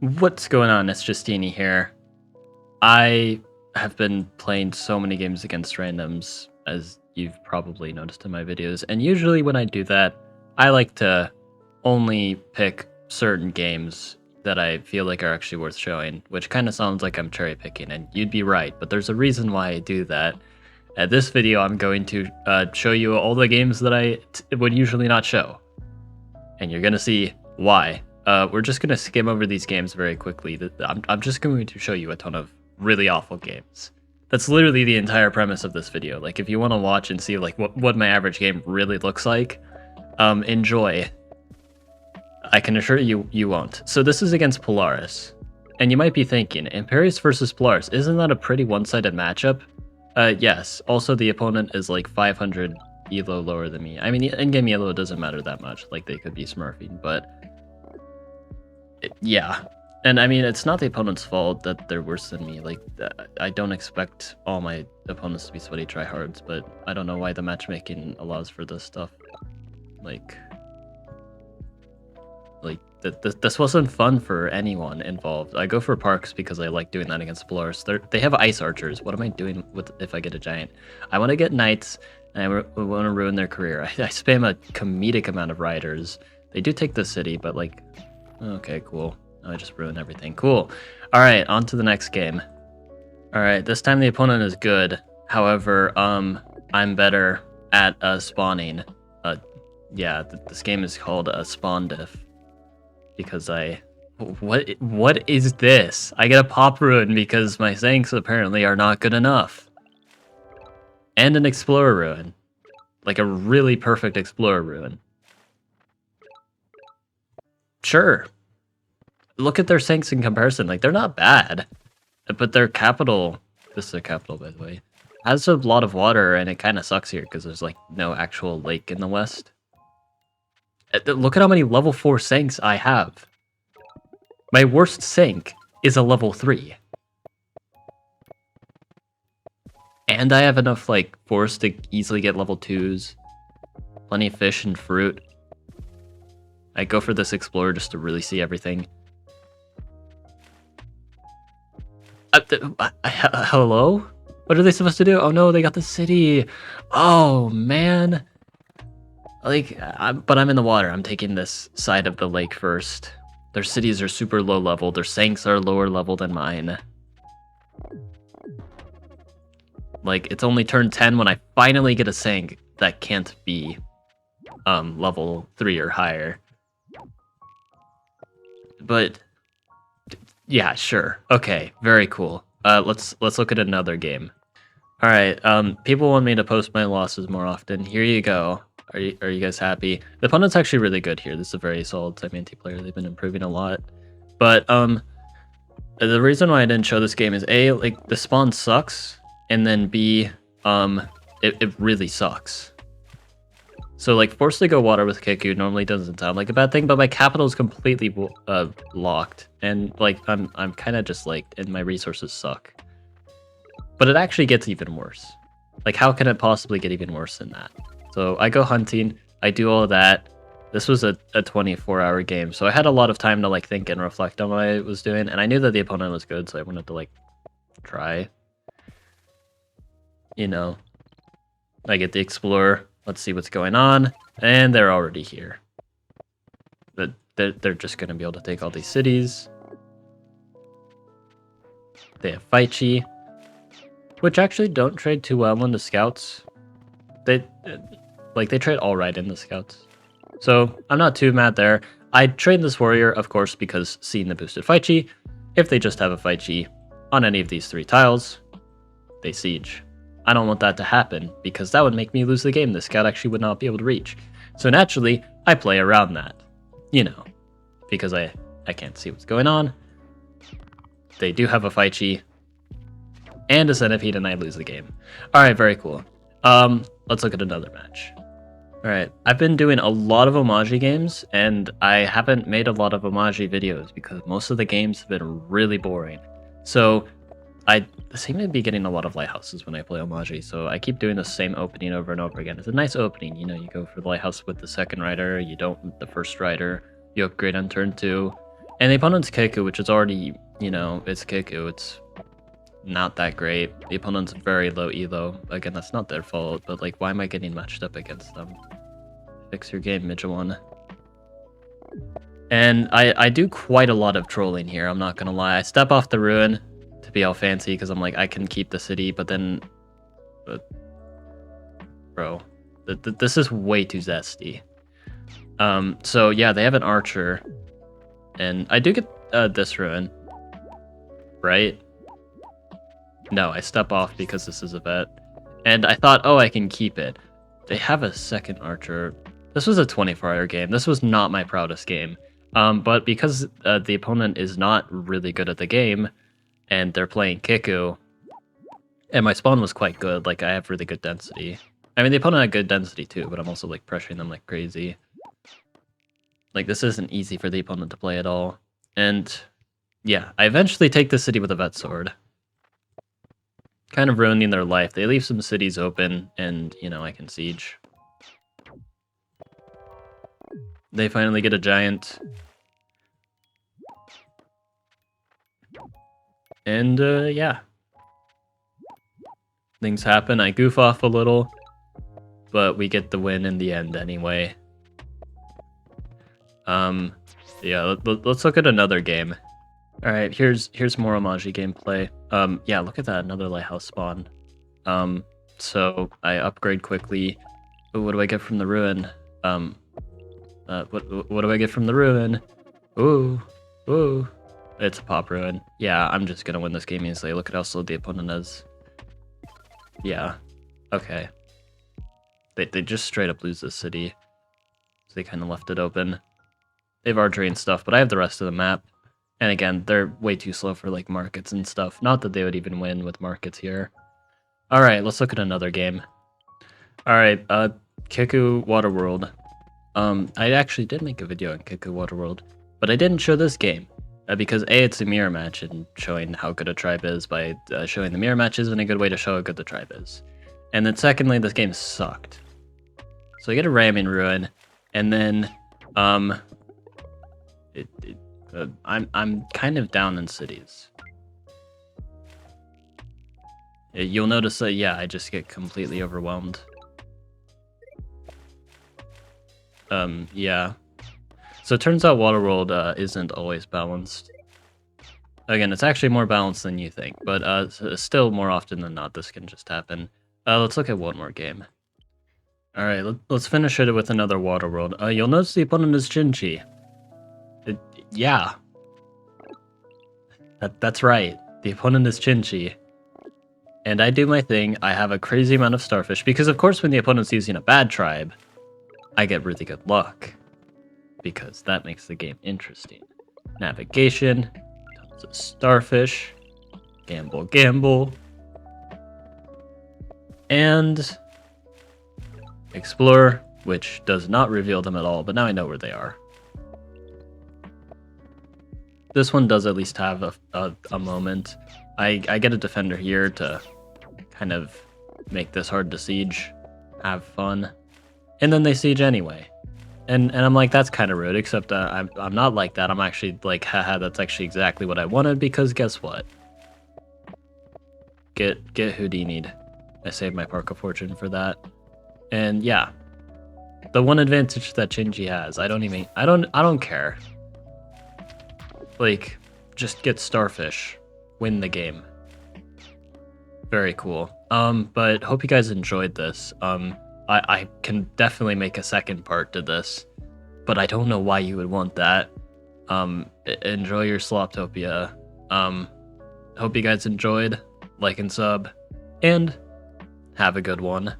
What's going on? It's Justeeni here. I have been playing so many games against randoms, as you've probably noticed in my videos, and usually when I do that, I like to only pick certain games that I feel like are actually worth showing, which kind of sounds like I'm cherry picking, and you'd be right, but there's a reason why I do that. At this video, I'm going to show you all the games that I would usually not show, and you're going to see why. We're just going to skim over these games very quickly. I'm just going to show you a ton of really awful games. That's literally the entire premise of this video. Like, if you want to watch and see like what my average game really looks like, enjoy. I can assure you, you won't. So this is against Polaris. And you might be thinking, Imperius versus Polaris, isn't that a pretty one-sided matchup? Yes. Also, the opponent is like 500 elo lower than me. I mean, in-game elo doesn't matter that much. Like, they could be smurfing, but yeah. And I mean, it's not the opponent's fault that they're worse than me. Like, I don't expect all my opponents to be sweaty tryhards, but I don't know why the matchmaking allows for this stuff. Like this wasn't fun for anyone involved. I go for Parks because I like doing that against Polaris. They have ice archers. What am I doing with if I get a giant? I want to get knights, and I want to ruin their career. I spam a comedic amount of riders. They do take the city, but like, okay, cool. I just ruined everything. Cool. All right, on to the next game. All right, this time the opponent is good. However, I'm better at spawning. Yeah, this game is called Spawn Diff. Because what is this? I get a pop ruin because my Zanks apparently are not good enough. And an explorer ruin. Like a really perfect explorer ruin. Sure. Look at their Zanks in comparison. Like, they're not bad. But their capital, this is their capital by the way, has a lot of water, and it kind of sucks here because there's like no actual lake in the west. Look at how many level 4 Zanks I have. My worst Zank is a level 3. And I have enough, like, forest to easily get level 2s. Plenty of fish and fruit. I go for this explorer just to really see everything. Hello? What are they supposed to do? Oh no, they got the city. Oh, man. Like, but I'm in the water. I'm taking this side of the lake first. Their cities are super low level. Their Zanks are lower level than mine. Like, it's only turn 10 when I finally get a Zank that can't be level 3 or higher. But yeah, sure. Okay, very cool. Let's look at another game. All right. People want me to post my losses more often. Here you go. Are you guys happy? The opponent's actually really good here. This is a very solid type anti-player. They've been improving a lot. But the reason why I didn't show this game is A, like, the spawn sucks, and then B, it really sucks. So like, forced to go water with Kiku normally doesn't sound like a bad thing, but my capital is completely locked, and like I'm kind of just like, and my resources suck. But it actually gets even worse. Like, how can it possibly get even worse than that? So I go hunting, I do all of that. This was a 24-hour game, so I had a lot of time to like think and reflect on what I was doing, and I knew that the opponent was good, so I wanted to like try. You know, I get the explorer. Let's see what's going on, and they're already here. But they're just gonna be able to take all these cities. They have Faichi, which actually don't trade too well into scouts. They trade all right in the scouts. So I'm not too mad there. I trade this warrior, of course, because seeing the boosted Faichi, if they just have a Faichi on any of these 3 tiles, they siege. I don't want that to happen, because that would make me lose the game. The scout actually would not be able to reach. So naturally, I play around that. You know, because I can't see what's going on. They do have a Faichi and a Centipede, and I lose the game. Alright, very cool. Let's look at another match. Alright, I've been doing a lot of Omaji games, and I haven't made a lot of Omaji videos because most of the games have been really boring. So I seem to be getting a lot of lighthouses when I play Omaji, so I keep doing the same opening over and over again. It's a nice opening, you know, you go for the lighthouse with the second rider, you don't with the first rider, you upgrade on turn 2, And the opponent's Kiku, which is already, you know, it's Kiku. It's not that great. The opponent's very low elo. Again, that's not their fault, but like, why am I getting matched up against them? Fix your game, Midgeon. And I do quite a lot of trolling here, I'm not gonna lie. I step off the ruin to be all fancy because I'm like, I can keep the city, but then... bro, this is way too zesty. So yeah, they have an archer. And I do get this ruin, right? No, I step off because this is a vet. And I thought, oh, I can keep it. They have a second archer. This was a 24-hour game. This was not my proudest game. But because the opponent is not really good at the game, and they're playing Kiku, and my spawn was quite good, like I have really good density. I mean, the opponent had good density too, but I'm also like pressuring them like crazy. Like, this isn't easy for the opponent to play at all. And yeah, I eventually take the city with a vet sword. Kind of ruining their life. They leave some cities open, and, you know, I can siege. They finally get a giant. And, yeah. Things happen. I goof off a little, but we get the win in the end anyway. Yeah, let's look at another game. All right, here's more Omaji gameplay. Yeah, look at that, another lighthouse spawn. So I upgrade quickly. Ooh, what do I get from the ruin? What do I get from the ruin? Ooh, it's a pop ruin. Yeah, I'm just gonna win this game easily. Look at how slow the opponent is. Yeah, okay. They just straight up lose this city. So they kind of left it open. They have archery and stuff, but I have the rest of the map. And again, they're way too slow for like markets and stuff. Not that they would even win with markets here. All right, let's look at another game. All right, Kiku Waterworld. I actually did make a video on Kiku Waterworld, but I didn't show this game because A, it's a mirror match, and showing how good a tribe is by showing the mirror match isn't a good way to show how good the tribe is. And then secondly, this game sucked. So I get a ramming ruin, and then I'm kind of down in cities. You'll notice that, yeah, I just get completely overwhelmed. Yeah. So it turns out Waterworld isn't always balanced. Again, it's actually more balanced than you think, but still more often than not, this can just happen. Let's look at one more game. All right, let's finish it with another Waterworld. You'll notice the opponent is Chinchi. Yeah. That's right. The opponent is Chinchi. And I do my thing. I have a crazy amount of starfish, because of course when the opponent's using a bad tribe, I get really good luck. Because that makes the game interesting. Navigation, tons of starfish, gamble, and explore, which does not reveal them at all, but now I know where they are. This one does at least have a moment. I get a defender here to kind of make this hard to siege, have fun, and then they siege anyway. And I'm like, that's kind of rude, except I'm not like that. I'm actually like, haha, that's actually exactly what I wanted, because guess what? Get Houdini'd. I saved my Park of Fortune for that. And yeah, the one advantage that Chinchi has, I don't care. Like, just get starfish, win the game. Very cool. But hope you guys enjoyed this. I can definitely make a second part to this, but I don't know why you would want that. Enjoy your Sloptopia. Hope you guys enjoyed. Like and sub, and have a good one.